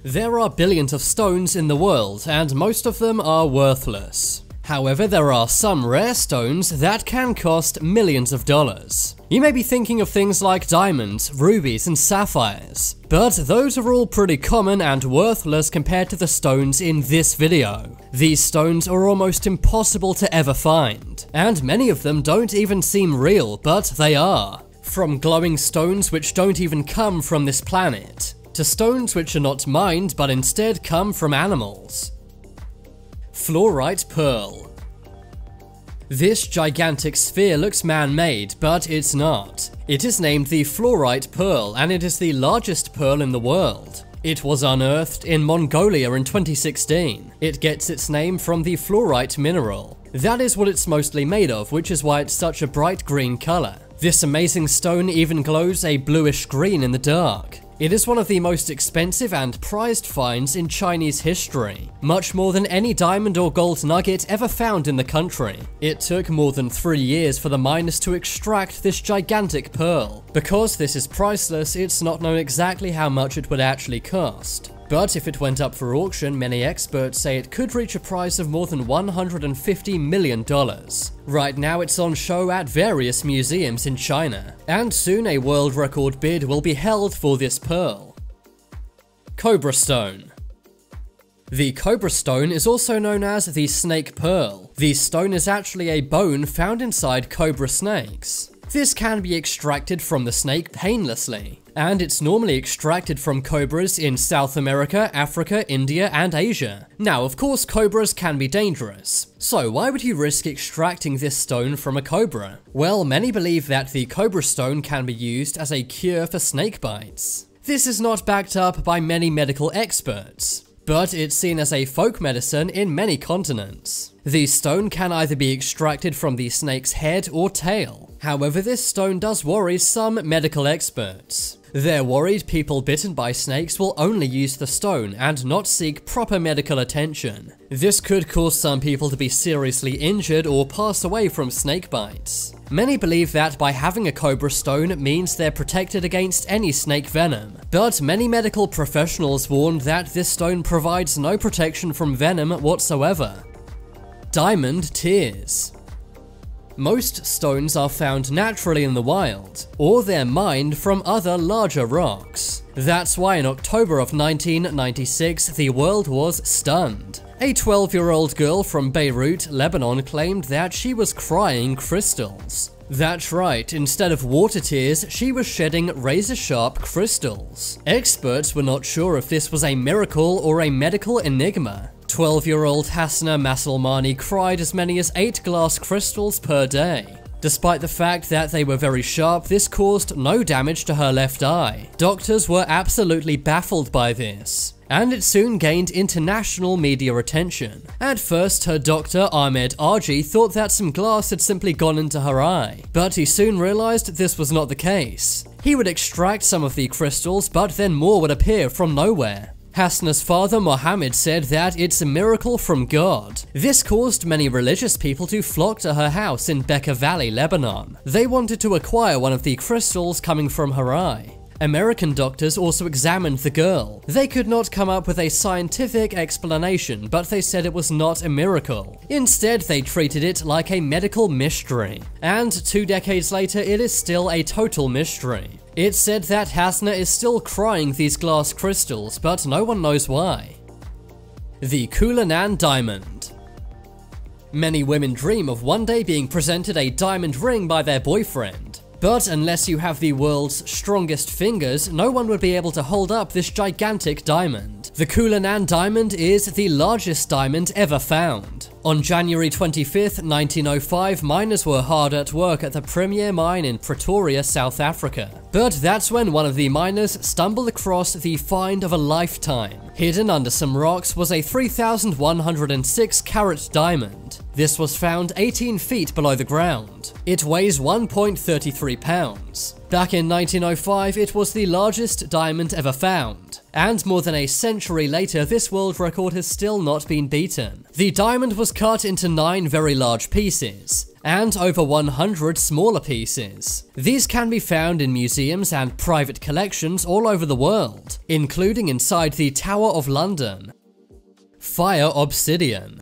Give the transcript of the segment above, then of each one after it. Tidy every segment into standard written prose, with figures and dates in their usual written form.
There are billions of stones in the world, and most of them are worthless. However, there are some rare stones that can cost millions of dollars. You may be thinking of things like diamonds, rubies, and sapphires, but those are all pretty common and worthless compared to the stones in this video. These stones are almost impossible to ever find, and many of them don't even seem real, but they are. From glowing stones which don't even come from this planet, to stones which are not mined but instead come from animals. Fluorite Pearl. This gigantic sphere looks man-made, but it's not. It is named the Fluorite Pearl, and it is the largest pearl in the world. It was unearthed in Mongolia in 2016. It gets its name from the fluorite mineral. That is what it's mostly made of, which is why it's such a bright green color. This amazing stone even glows a bluish green in the dark. It is one of the most expensive and prized finds in Chinese history, much more than any diamond or gold nugget ever found in the country. It took more than 3 years for the miners to extract this gigantic pearl. Because this is priceless, it's not known exactly how much it would actually cost. But if it went up for auction, many experts say it could reach a price of more than $150 million. Right now it's on show at various museums in China, and soon a world record bid will be held for this pearl. Cobra Stone. The Cobra Stone is also known as the Snake Pearl. The stone is actually a bone found inside cobra snakes. This can be extracted from the snake painlessly, and it's normally extracted from cobras in South America, Africa, India, and Asia. Now, of course, cobras can be dangerous, so why would you risk extracting this stone from a cobra? Well, many believe that the Cobra Stone can be used as a cure for snake bites. This is not backed up by many medical experts, but it's seen as a folk medicine in many continents. The stone can either be extracted from the snake's head or tail. However, this stone does worry some medical experts. They're worried people bitten by snakes will only use the stone and not seek proper medical attention. This could cause some people to be seriously injured or pass away from snake bites. Many believe that by having a Cobra Stone means they're protected against any snake venom, but many medical professionals warned that this stone provides no protection from venom whatsoever. Diamond Tears. Most stones are found naturally in the wild, or they're mined from other larger rocks. That's why in October of 1996, the world was stunned. A 12-year-old girl from Beirut, Lebanon claimed that she was crying crystals. That's right, instead of water tears, she was shedding razor-sharp crystals. Experts were not sure if this was a miracle or a medical enigma. 12-year-old Hasna Masalmani cried as many as 8 glass crystals per day. Despite the fact that they were very sharp, this caused no damage to her left eye. Doctors were absolutely baffled by this, and it soon gained international media attention. At first, her doctor, Ahmed Arji, thought that some glass had simply gone into her eye, but he soon realized this was not the case. He would extract some of the crystals, but then more would appear from nowhere. Hasna's father, Mohammed, said that it's a miracle from God. This caused many religious people to flock to her house in Bekaa Valley, Lebanon. They wanted to acquire one of the crystals coming from her eye. American doctors also examined the girl. They could not come up with a scientific explanation, but they said it was not a miracle. Instead, they treated it like a medical mystery. And 2 decades later, it is still a total mystery. It's said that Hasna is still crying these glass crystals, but no one knows why. The CULLINAN Diamond. Many women dream of one day being presented a diamond ring by their boyfriend. But unless you have the world's strongest fingers, no one would be able to hold up this gigantic diamond. The CULLINAN diamond is the largest diamond ever found. On January 25th, 1905, miners were hard at work at the Premier mine in Pretoria, South Africa. But that's when one of the miners stumbled across the find of a lifetime. Hidden under some rocks was a 3,106 carat diamond. This was found 18 feet below the ground. It weighs 1.33 pounds. Back in 1905, it was the largest diamond ever found. And more than a century later, this world record has still not been beaten. The diamond was cut into 9 very large pieces, and over 100 smaller pieces. These can be found in museums and private collections all over the world, including inside the Tower of London. Fire obsidian.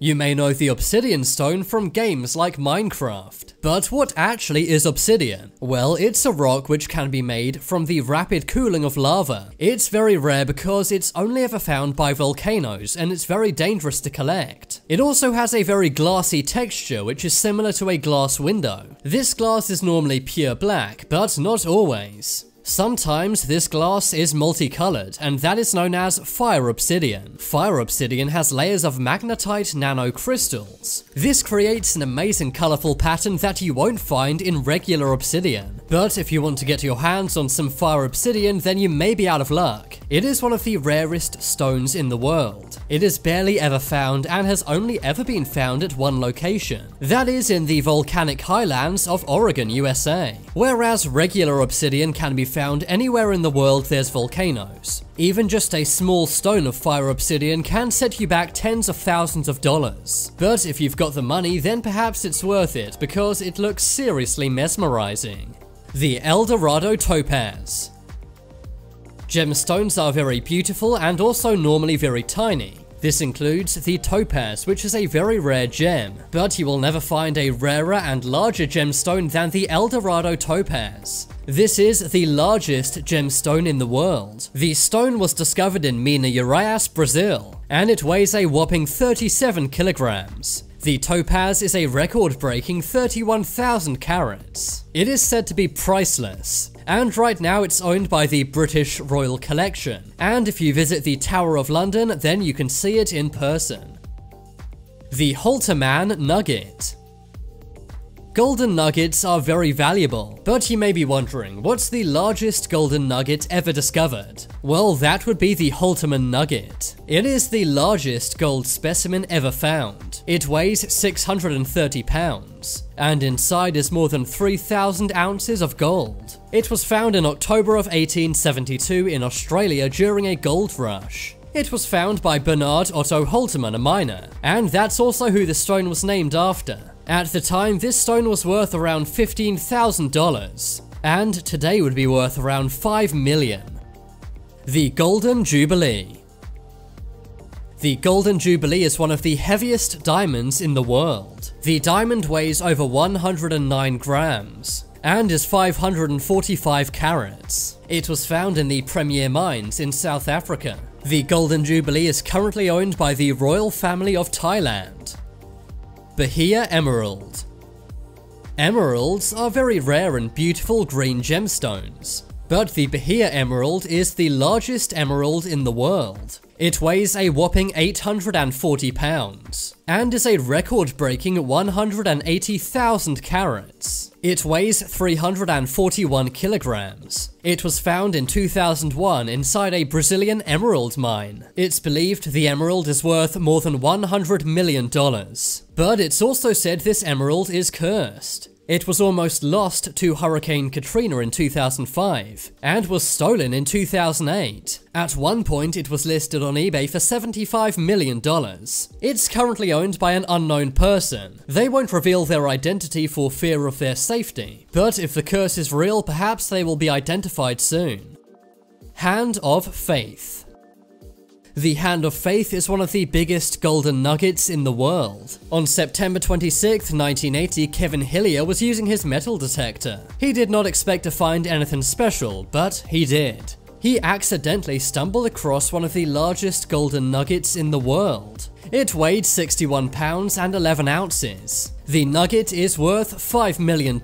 You may know the obsidian stone from games like Minecraft. But what actually is obsidian? Well, it's a rock which can be made from the rapid cooling of lava. It's very rare because it's only ever found by volcanoes and it's very dangerous to collect. It also has a very glassy texture which is similar to a glass window. This glass is normally pure black, but not always. Sometimes this glass is multicolored, and that is known as fire obsidian. Fire obsidian has layers of magnetite nanocrystals. This creates an amazing colorful pattern that you won't find in regular obsidian. But if you want to get your hands on some fire obsidian, then you may be out of luck. It is one of the rarest stones in the world. It is barely ever found and has only ever been found at one location. That is in the volcanic highlands of Oregon, USA. Whereas regular obsidian can be found anywhere in the world there's volcanoes. Even just a small stone of fire obsidian can set you back tens of thousands of dollars. But if you've got the money, then perhaps it's worth it because it looks seriously mesmerizing. The EL-DORADO topaz. Gemstones are very beautiful and also normally very tiny. This includes the topaz, which is a very rare gem, but you will never find a rarer and larger gemstone than the EL-DORADO topaz. This is the largest gemstone in the world. The stone was discovered in Minas Gerais, Brazil, and it weighs a whopping 37 kilograms. The topaz is a record-breaking 31,000 carats. It is said to be priceless, and right now it's owned by the British Royal Collection, and if you visit the Tower of London, then you can see it in person. The HOTLERMANN nugget. Golden nuggets are very valuable, but you may be wondering, what's the largest golden nugget ever discovered? Well, that would be the HOTLERMANN nugget. It is the largest gold specimen ever found. It weighs 630 pounds, and inside is more than 3,000 ounces of gold. It was found in October of 1872 in Australia during a gold rush. It was found by Bernard Otto HOTLERMANN, a miner, and that's also who the stone was named after. At the time, this stone was worth around $15,000, and today would be worth around $5 million. The Golden Jubilee. The Golden Jubilee is one of the heaviest diamonds in the world. The diamond weighs over 109 grams and is 545 carats. It was found in the Premier Mines in South Africa. The Golden Jubilee is currently owned by the royal family of Thailand. Bahia emerald. Emeralds are very rare and beautiful green gemstones, but the Bahia emerald is the largest emerald in the world. It weighs a whopping 840 pounds and is a record-breaking 180,000 carats. It weighs 341 kilograms. It was found in 2001 inside a Brazilian emerald mine. It's believed the emerald is worth more than $100 million. But it's also said this emerald is cursed. It was almost lost to Hurricane Katrina in 2005 and was stolen in 2008. At one point, it was listed on eBay for $75 million. It's currently owned by an unknown person. They won't reveal their identity for fear of their safety, but if the curse is real, perhaps they will be identified soon. Hand of Faith. The Hand of Faith is one of the biggest golden nuggets in the world. On September 26, 1980, Kevin Hillier was using his metal detector. He did not expect to find anything special, but he did. He accidentally stumbled across one of the largest golden nuggets in the world. It weighed 61 pounds and 11 ounces. The nugget is worth $5 million.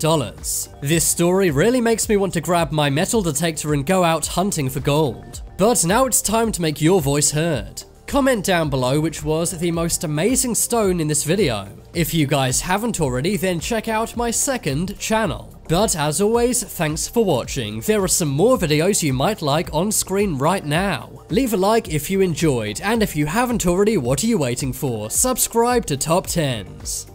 This story really makes me want to grab my metal detector and go out hunting for gold. But now it's time to make your voice heard. Comment down below which was the most amazing stone in this video. If you guys haven't already, then check out my second channel. But as always, thanks for watching. There are some more videos you might like on screen right now. Leave a like if you enjoyed, and if you haven't already, what are you waiting for? Subscribe to Top 10s.